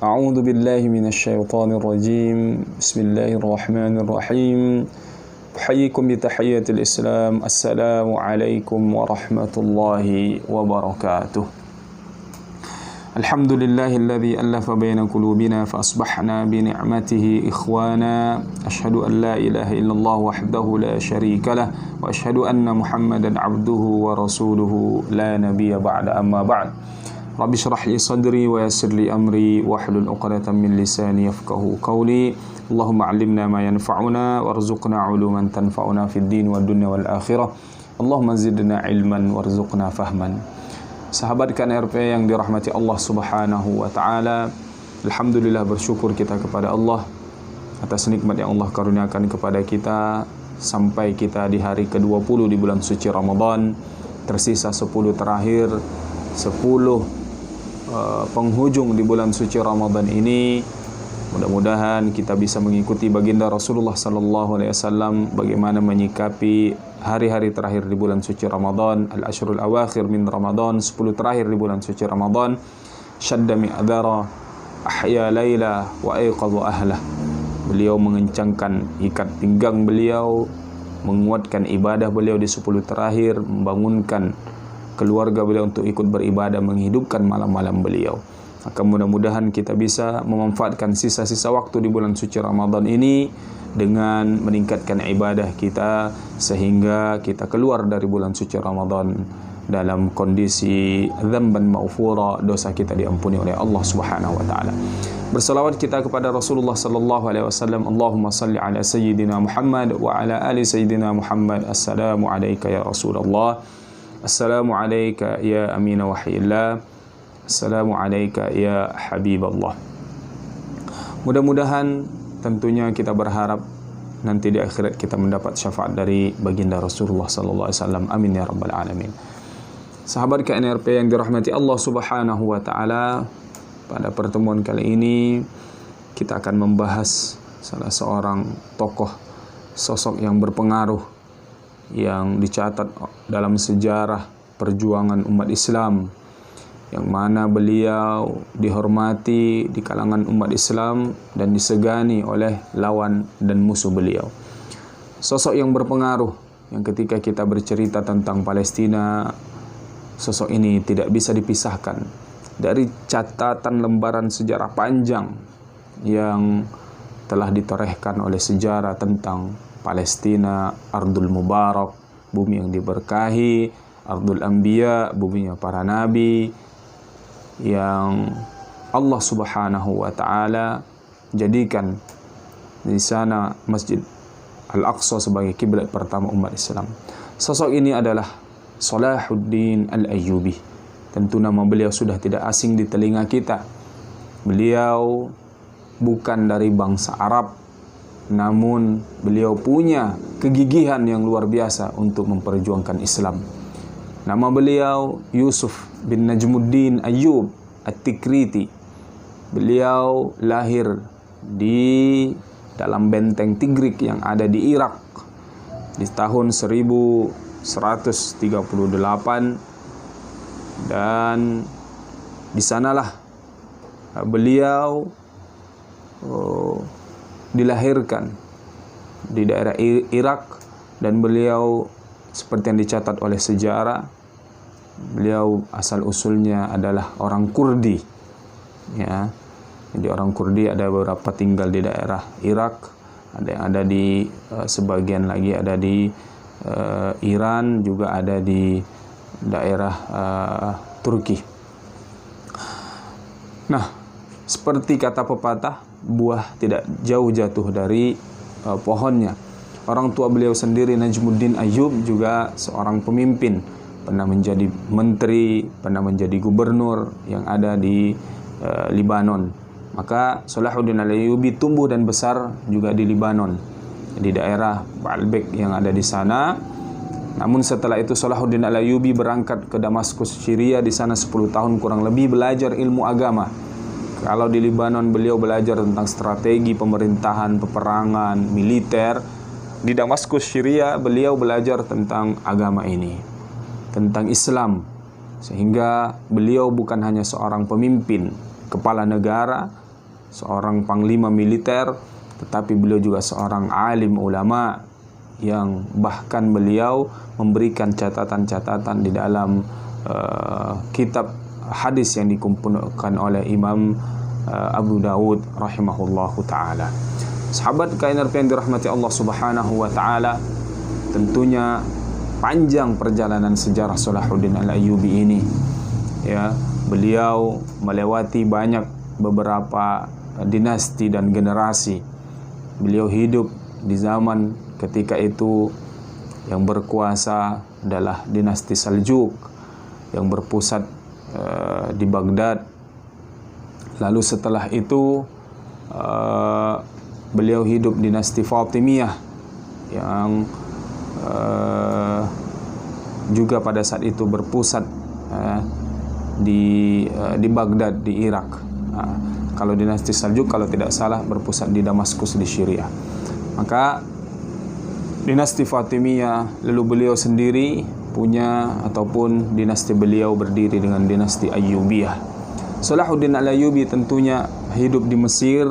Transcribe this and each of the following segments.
A'udzu billahi minasyaitonir rajim. Bismillahirrahmanirrahim. Uhayyikum bi tahiyyatil Islam. Assalamu alaikum warahmatullahi wabarakatuh. Alhamdulillahilladzi allafa baina qulubina fa asbahna bi ni'matihi ikhwana. Asyhadu an la ilaha illallah wahdahu la syarika lah wa asyhadu anna Muhammadan abduhu wa rasuluhu la nabiyya ba'da, amma ba'd. Rabbi syrah li sadri wa yassir li amri wahlul 'uqdatam min lisani yafqahu qawli. Allahumma 'allimna ma yanfa'una warzuqna 'uluman tanfa'una fid din wad dunya wal akhirah. Allahumma zidna 'ilman warzuqna fahman. Sahabat KNRP yang dirahmati Allah Subhanahu wa taala, alhamdulillah, bersyukur kita kepada Allah atas nikmat yang Allah karuniakan kepada kita sampai kita di hari ke-20 di bulan suci Ramadan. Tersisa 10 terakhir, 10 penghujung di bulan suci Ramadan ini. Mudah-mudahan kita bisa mengikuti baginda Rasulullah sallallahu alaihi wasallam bagaimana menyikapi hari-hari terakhir di bulan suci Ramadan, al-ashrul awakhir min Ramadan, 10 terakhir di bulan suci Ramadan. Syadda mi'adhara, ahya laila wa aiqadha ahlah. Beliau mengencangkan ikat pinggang beliau, menguatkan ibadah beliau di 10 terakhir, membangunkan keluarga beliau untuk ikut beribadah, menghidupkan malam-malam beliau. Maka mudah-mudahan kita bisa memanfaatkan sisa-sisa waktu di bulan suci Ramadan ini dengan meningkatkan ibadah kita sehingga kita keluar dari bulan suci Ramadan dalam kondisi dzamban maghfura, dosa kita diampuni oleh Allah Subhanahu wa taala. Berselawat kita kepada Rasulullah sallallahu alaihi wasallam. Allahumma salli ala sayyidina Muhammad wa ala ali sayyidina Muhammad. Assalamu alayka ya Rasulullah. Assalamu alayka ya amina wahyillah. Assalamu alayka ya Habiballah. Mudah-mudahan tentunya kita berharap nanti di akhirat kita mendapat syafaat dari baginda Rasulullah sallallahu alaihi wasallam. Amin ya rabbal alamin. Sahabat KNRP yang dirahmati Allah Subhanahu wa taala, pada pertemuan kali ini kita akan membahas salah seorang tokoh, sosok yang berpengaruh yang dicatat dalam sejarah perjuangan umat Islam, yang mana beliau dihormati di kalangan umat Islam dan disegani oleh lawan dan musuh beliau. Sosok yang berpengaruh yang ketika kita bercerita tentang Palestina, sosok ini tidak bisa dipisahkan dari catatan lembaran sejarah panjang yang telah ditorehkan oleh sejarah tentang Palestina, Ardul Mubarak, bumi yang diberkahi, Ardul Anbiya, buminya para nabi, yang Allah Subhanahu wa taala jadikan di sana Masjid Al-Aqsa sebagai kiblat pertama umat Islam. Sosok ini adalah Salahuddin Al-Ayyubi. Tentu nama beliau sudah tidak asing di telinga kita. Beliau bukan dari bangsa Arab, namun beliau punya kegigihan yang luar biasa untuk memperjuangkan Islam. Nama beliau Yusuf bin Najmuddin Ayyub At-Tikriti. Beliau lahir di dalam benteng Tigrik yang ada di Irak di tahun 1138, dan di sanalah beliau dilahirkan di daerah Irak, dan beliau seperti yang dicatat oleh sejarah, beliau asal usulnya adalah orang Kurdi, ya. Jadi orang Kurdi ada beberapa tinggal di daerah Irak, ada yang ada di sebagian lagi ada di Iran, juga ada di daerah Turki. Nah, seperti kata pepatah, buah tidak jauh jatuh dari pohonnya. Orang tua beliau sendiri, Najmuddin Ayyub, juga seorang pemimpin, pernah menjadi menteri, pernah menjadi gubernur yang ada di Libanon. Maka Salahuddin Al-Ayyubi tumbuh dan besar juga di Libanon, di daerah Baalbek yang ada di sana. Namun setelah itu Salahuddin Al-Ayyubi berangkat ke Damaskus, Syria. Di sana 10 tahun kurang lebih belajar ilmu agama. Kalau di Libanon beliau belajar tentang strategi pemerintahan, peperangan, militer. Di Damaskus, Syria, beliau belajar tentang agama ini, tentang Islam. Sehingga beliau bukan hanya seorang pemimpin, kepala negara, seorang panglima militer, tetapi beliau juga seorang alim ulama yang bahkan beliau memberikan catatan-catatan di dalam kitab hadis yang dikumpulkan oleh Imam Abu Dawud rahimahullahu ta'ala. Sahabat KNRP yang dirahmati Allah subhanahu wa ta'ala, tentunya panjang perjalanan sejarah Salahuddin Al-Ayyubi ini, ya. Beliau melewati beberapa dinasti dan generasi. Beliau hidup di zaman ketika itu yang berkuasa adalah dinasti Saljuk yang berpusat di Baghdad. Lalu setelah itu beliau hidup dinasti Fatimiyah yang juga pada saat itu berpusat di Baghdad di Irak. Kalau dinasti Saljuk kalau tidak salah berpusat di Damaskus di Syria. Maka dinasti Fatimiyah, lalu beliau sendiri punya ataupun dinasti beliau berdiri dengan dinasti Ayyubiyah. Salahuddin Al-Ayyubi tentunya hidup di Mesir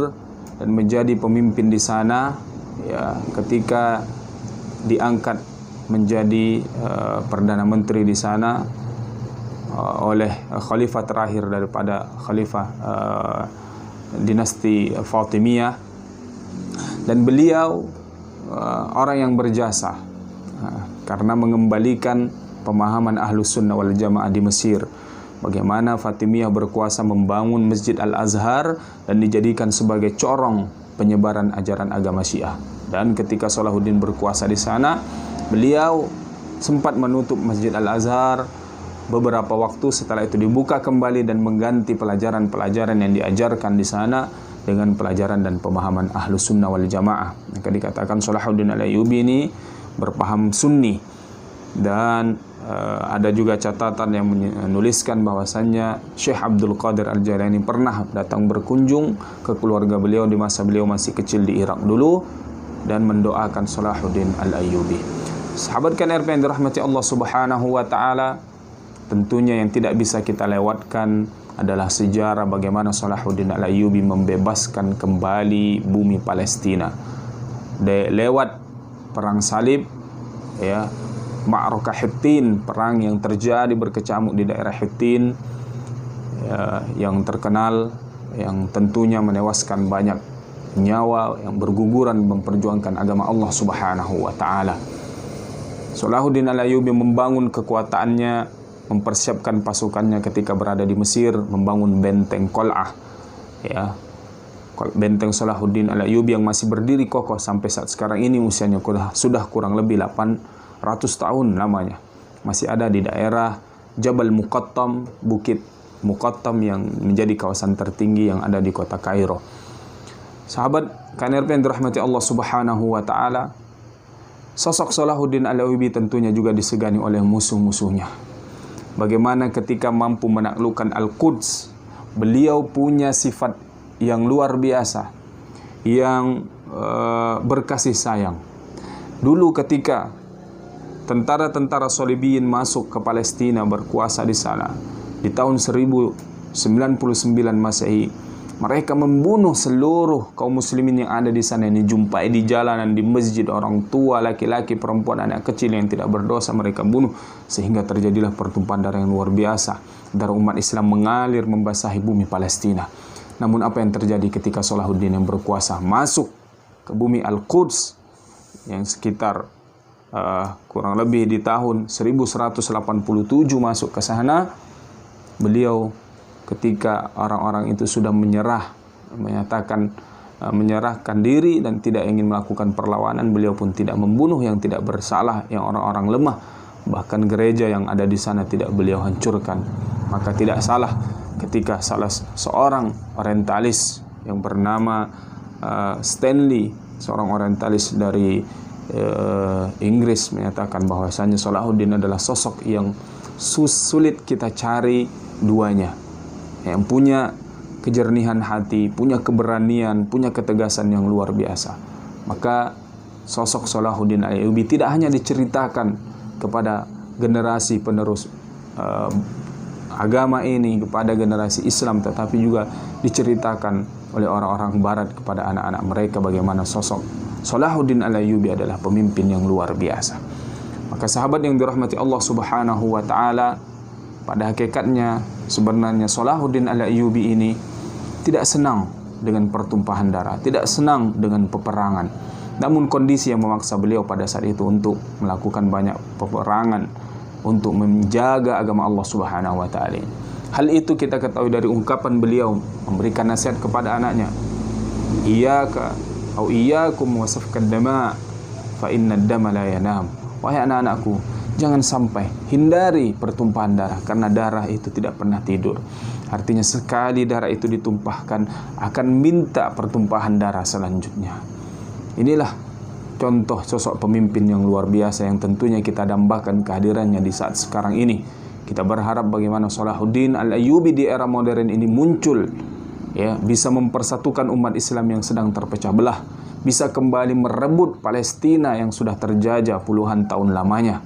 dan menjadi pemimpin di sana, ya, ketika diangkat menjadi perdana menteri di sana oleh khalifah terakhir daripada khalifah dinasti Fatimiyah, dan beliau orang yang berjasa karena mengembalikan pemahaman Ahlus Sunnah wal Jamaah di Mesir. Bagaimana Fatimiyah berkuasa membangun Masjid Al-Azhar dan dijadikan sebagai corong penyebaran ajaran agama Syiah. Dan ketika Salahuddin berkuasa di sana, beliau sempat menutup Masjid Al-Azhar beberapa waktu, setelah itu dibuka kembali dan mengganti pelajaran-pelajaran yang diajarkan di sana dengan pelajaran dan pemahaman Ahlus Sunnah wal Jamaah. Maka dikatakan Salahuddin Al-Ayyubi ini berpaham Sunni. Dan ada juga catatan yang menuliskan bahwasannya Syekh Abdul Qadir Al-Jailani pernah datang berkunjung ke keluarga beliau di masa beliau masih kecil di Irak dulu dan mendoakan Salahuddin Al-Ayyubi. Sahabat KNRP yang dirahmati Allah subhanahu wa ta'ala, tentunya yang tidak bisa kita lewatkan adalah sejarah bagaimana Salahuddin Al-Ayyubi membebaskan kembali bumi Palestina lewat perang salib, ya, Ma'rakah Hittin, perang yang terjadi berkecamuk di daerah Hittin, ya, yang terkenal, yang tentunya menewaskan banyak nyawa, yang berguguran memperjuangkan agama Allah subhanahu wa ta'ala. Salahuddin Al-Ayyubi membangun kekuatannya, mempersiapkan pasukannya ketika berada di Mesir, membangun benteng Qal'ah, ya, benteng Salahuddin Al-Ayyubi yang masih berdiri kokoh sampai saat sekarang ini. Usianya sudah kurang lebih 800 tahun lamanya. Masih ada di daerah Jabal Muqattam, Bukit Muqattam yang menjadi kawasan tertinggi yang ada di kota Kairo. Sahabat KNRP yang dirahmati Allah subhanahu wa ta'ala, sosok Salahuddin Al-Ayyubi tentunya juga disegani oleh musuh-musuhnya. Bagaimana ketika mampu menaklukkan Al-Quds, beliau punya sifat yang luar biasa, yang berkasih sayang. Dulu ketika tentara-tentara Shalibiyin masuk ke Palestina berkuasa di sana di tahun 1099 Masehi, mereka membunuh seluruh kaum muslimin yang ada di sana, yang dijumpai di jalanan, di masjid, orang tua, laki-laki, perempuan, anak kecil yang tidak berdosa mereka bunuh, sehingga terjadilah pertumpahan darah yang luar biasa. Darah umat Islam mengalir membasahi bumi Palestina. Namun apa yang terjadi ketika Salahuddin yang berkuasa masuk ke bumi Al-Quds yang sekitar kurang lebih di tahun 1187 masuk ke sana, beliau ketika orang-orang itu sudah menyerahkan diri dan tidak ingin melakukan perlawanan, beliau pun tidak membunuh yang tidak bersalah, yang orang-orang lemah, bahkan gereja yang ada di sana tidak beliau hancurkan. Maka tidak salah ketika salah seorang orientalis yang bernama Stanley, seorang orientalis dari Inggris, menyatakan bahwasanya Salahuddin adalah sosok yang sulit kita cari duanya, yang punya kejernihan hati, punya keberanian, punya ketegasan yang luar biasa. Maka sosok Salahuddin Al-Ayyubi tidak hanya diceritakan kepada generasi penerus agama ini, kepada generasi Islam, tetapi juga diceritakan oleh orang-orang barat kepada anak-anak mereka bagaimana sosok Salahuddin Al-Ayyubi adalah pemimpin yang luar biasa. Maka sahabat yang dirahmati Allah Subhanahu wa taala, pada hakikatnya sebenarnya Salahuddin Al-Ayyubi ini tidak senang dengan pertumpahan darah, tidak senang dengan peperangan. Namun kondisi yang memaksa beliau pada saat itu untuk melakukan banyak peperangan untuk menjaga agama Allah Subhanahu wa taala. Hal itu kita ketahui dari ungkapan beliau memberikan nasihat kepada anaknya, iyyaka au iyyakum wasafkad dama fa inna ad-dama la yanam. Wahai anak-anakku, jangan sampai hindari pertumpahan darah, karena darah itu tidak pernah tidur. Artinya sekali darah itu ditumpahkan akan minta pertumpahan darah selanjutnya. Inilah contoh sosok pemimpin yang luar biasa yang tentunya kita dambakan kehadirannya di saat sekarang ini. Kita berharap bagaimana Salahuddin Al-Ayyubi di era modern ini muncul, ya, bisa mempersatukan umat Islam yang sedang terpecah belah, bisa kembali merebut Palestina yang sudah terjajah puluhan tahun lamanya.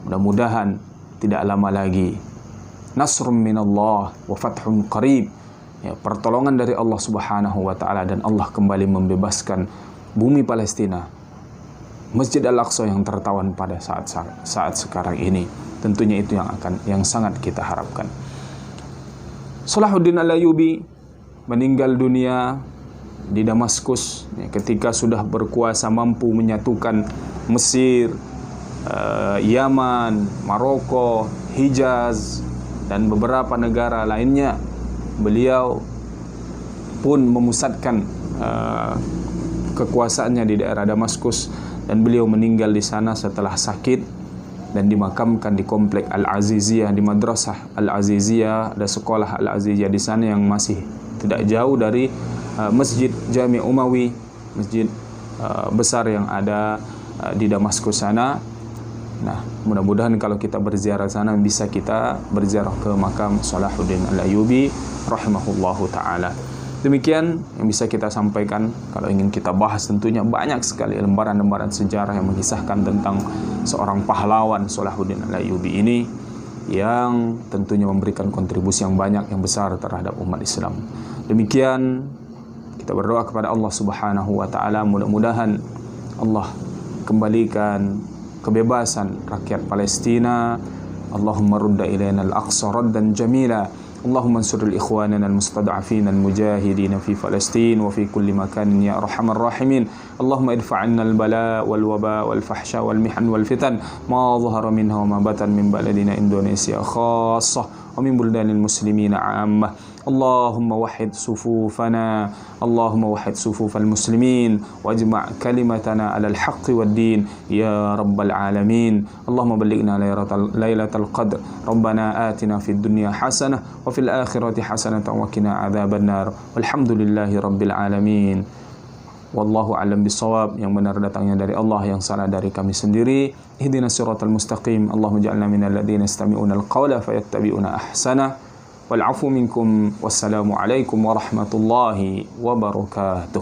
Mudah-mudahan tidak lama lagi nasrun minallah wa fathun qarib, ya, pertolongan dari Allah Subhanahu wa taala, dan Allah kembali membebaskan bumi Palestina, Masjid Al-Aqsa yang tertawan pada saat sekarang ini. Tentunya itu yang sangat kita harapkan. Salahuddin Al-Ayyubi meninggal dunia di Damaskus, ya, ketika sudah berkuasa mampu menyatukan Mesir, Yaman, Maroko, Hijaz, dan beberapa negara lainnya. Beliau pun memusatkan kekuasaannya di daerah Damaskus, dan beliau meninggal di sana setelah sakit dan dimakamkan di komplek Al-Aziziyah, di Madrasah Al-Aziziyah, ada sekolah Al-Aziziyah di sana yang masih tidak jauh dari Masjid Jami' Umawi, masjid besar yang ada di Damaskus sana. Nah, mudah-mudahan kalau kita berziarah sana bisa kita berziarah ke makam Salahuddin Al-Ayyubi rahimahullahu taala. Demikian yang bisa kita sampaikan. Kalau ingin kita bahas, tentunya banyak sekali lembaran-lembaran sejarah yang mengisahkan tentang seorang pahlawan Salahuddin Al-Ayyubi ini, yang tentunya memberikan kontribusi yang banyak, yang besar terhadap umat Islam. Demikian kita berdoa kepada Allah Subhanahu wa taala, mudah-mudahan Allah kembalikan kebebasan rakyat Palestina. Allahumma rudda ilaina al-aqsa raddan jamila. Allahumma ansur al-ikhwanana al-mustad'afin al-mujahidin fi Palestin wa fi kulli makan ya arhamar rahimin. Allahumma idfa' 'anna al-bala wal waba wal fahsya wal mihan wal fitan ma dhahara minha wa ma batan min baladina Indonesia khassah wa min buldanil muslimin 'ammah. Allahumma wahhid sufufana, Allahumma wahhid sufufal muslimin wajma' kalimatana 'alal haqqi wad din ya rabbal alamin. Allahumma ballighna lailatal qadr. Rabbana atina fid dunya hasanah wa fil akhirati hasanatan wa qina adzabannar. Walhamdulillahi rabbil alamin. Wallahu a'lam bissawab. Yang benar datangnya dari Allah, yang salah dari kami sendiri. Ihdinas siratal mustaqim. Allahumma ij'alna minal ladzina yastami'una al-qawla fayattabi'una ahsana. Wal 'afu minkum. Wassalamu alaikum warahmatullahi wabarakatuh.